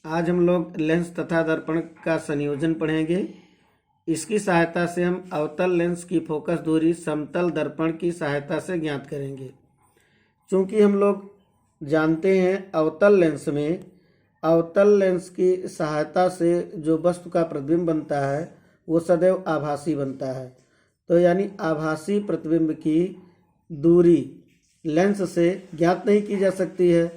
आज हम लोग लेंस तथा दर्पण का संयोजन पढ़ेंगे। इसकी सहायता से हम अवतल लेंस की फोकस दूरी समतल दर्पण की सहायता से ज्ञात करेंगे। चूँकि हम लोग जानते हैं अवतल लेंस की सहायता से जो वस्तु का प्रतिबिंब बनता है वो सदैव आभासी बनता है। तो यानी आभासी प्रतिबिंब की दूरी लेंस से ज्ञात नहीं की जा सकती है।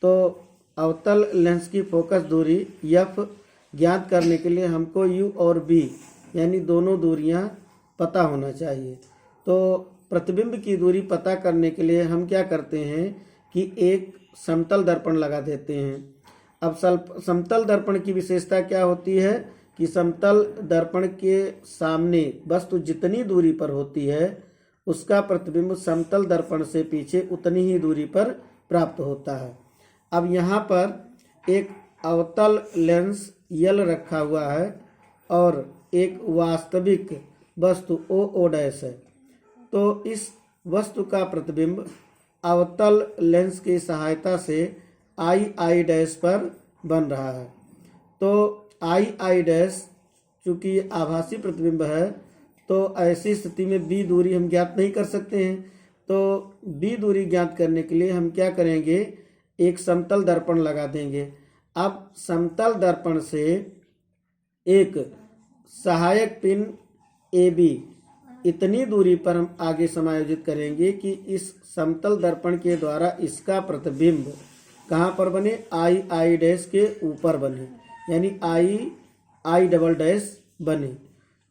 तो अवतल लेंस की फोकस दूरी एफ ज्ञात करने के लिए हमको यू और बी यानी दोनों दूरियां पता होना चाहिए। तो प्रतिबिंब की दूरी पता करने के लिए हम क्या करते हैं कि एक समतल दर्पण लगा देते हैं। अब समतल दर्पण की विशेषता क्या होती है कि समतल दर्पण के सामने वस्तु जितनी दूरी पर होती है उसका प्रतिबिंब समतल दर्पण से पीछे उतनी ही दूरी पर प्राप्त होता है। अब यहाँ पर एक अवतल लेंस यल रखा हुआ है और एक वास्तविक वस्तु ओ डैश है। तो इस वस्तु का प्रतिबिंब अवतल लेंस की सहायता से आई डैश पर बन रहा है। तो आई डैश चूँकि आभासी प्रतिबिंब है तो ऐसी स्थिति में बी दूरी हम ज्ञात नहीं कर सकते हैं। तो बी दूरी ज्ञात करने के लिए हम क्या करेंगे, एक समतल दर्पण लगा देंगे। अब समतल दर्पण से एक सहायक पिन ए बी इतनी दूरी पर हम आगे समायोजित करेंगे कि इस समतल दर्पण के द्वारा इसका प्रतिबिंब कहाँ पर बने, आई डैश के ऊपर बने, यानी आई डबल डैश बने।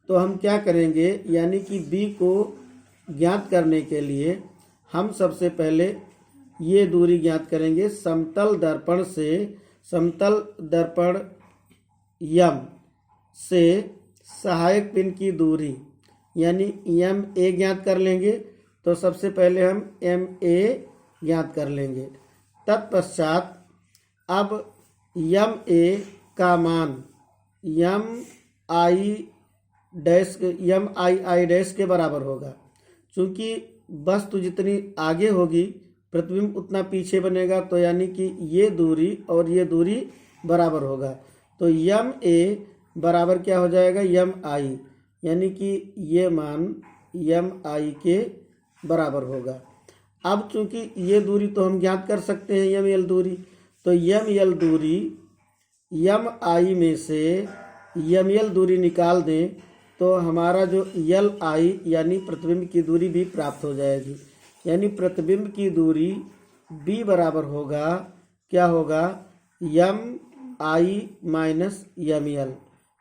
तो हम क्या करेंगे, यानी कि बी को ज्ञात करने के लिए हम सबसे पहले ये दूरी ज्ञात करेंगे। समतल दर्पण यम से सहायक पिन की दूरी यानी एम ए ज्ञात कर लेंगे। तो सबसे पहले हम एम ए ज्ञात कर लेंगे। तत्पश्चात अब यम ए का मान यम आई डैश के बराबर होगा। चूँकि वस्तु जितनी आगे होगी प्रतिबिंब उतना पीछे बनेगा, तो यानी कि ये दूरी और ये दूरी बराबर होगा। तो यम ए बराबर क्या हो जाएगा, यम आई, यानी कि ये मान यम आई के बराबर होगा। अब चूँकि ये दूरी तो हम ज्ञात कर सकते हैं यम एल दूरी, तो यम एल दूरी यम आई में से यम एल दूरी निकाल दें तो हमारा जो यल आई यानी प्रतिबिंब की दूरी भी प्राप्त हो जाएगी। यानी प्रतिबिंब की दूरी बी बराबर होगा, क्या होगा, यम आई माइनस यम एल,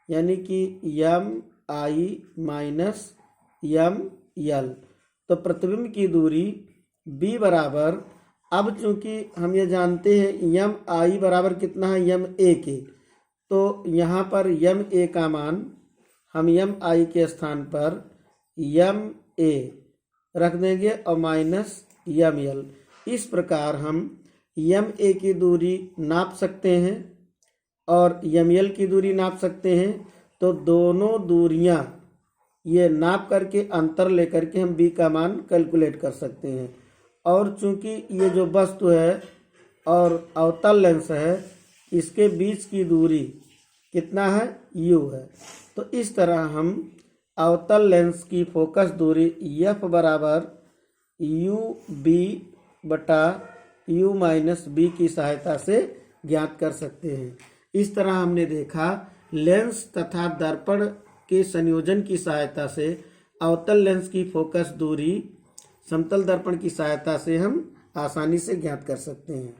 यानी कि यम आई माइनस यम एल। तो प्रतिबिंब की दूरी बी बराबर, अब चूंकि हम ये जानते हैं यम आई बराबर कितना है, यम ए के, तो यहाँ पर यम ए का मान हम यम आई के स्थान पर यम ए रख देंगे और माइनस यम एल। इस प्रकार हम यम ए की दूरी नाप सकते हैं और यम एल की दूरी नाप सकते हैं। तो दोनों दूरियां ये नाप करके अंतर लेकर के हम बी का मान कैलकुलेट कर सकते हैं। और चूंकि ये जो वस्तु है और अवतल लेंस है इसके बीच की दूरी कितना है, यू है। तो इस तरह हम अवतल लेंस की फोकस दूरी एफ बराबर यू बी बटा यू माइनस बी की सहायता से ज्ञात कर सकते हैं। इस तरह हमने देखा लेंस तथा दर्पण के संयोजन की सहायता से अवतल लेंस की फोकस दूरी समतल दर्पण की सहायता से हम आसानी से ज्ञात कर सकते हैं।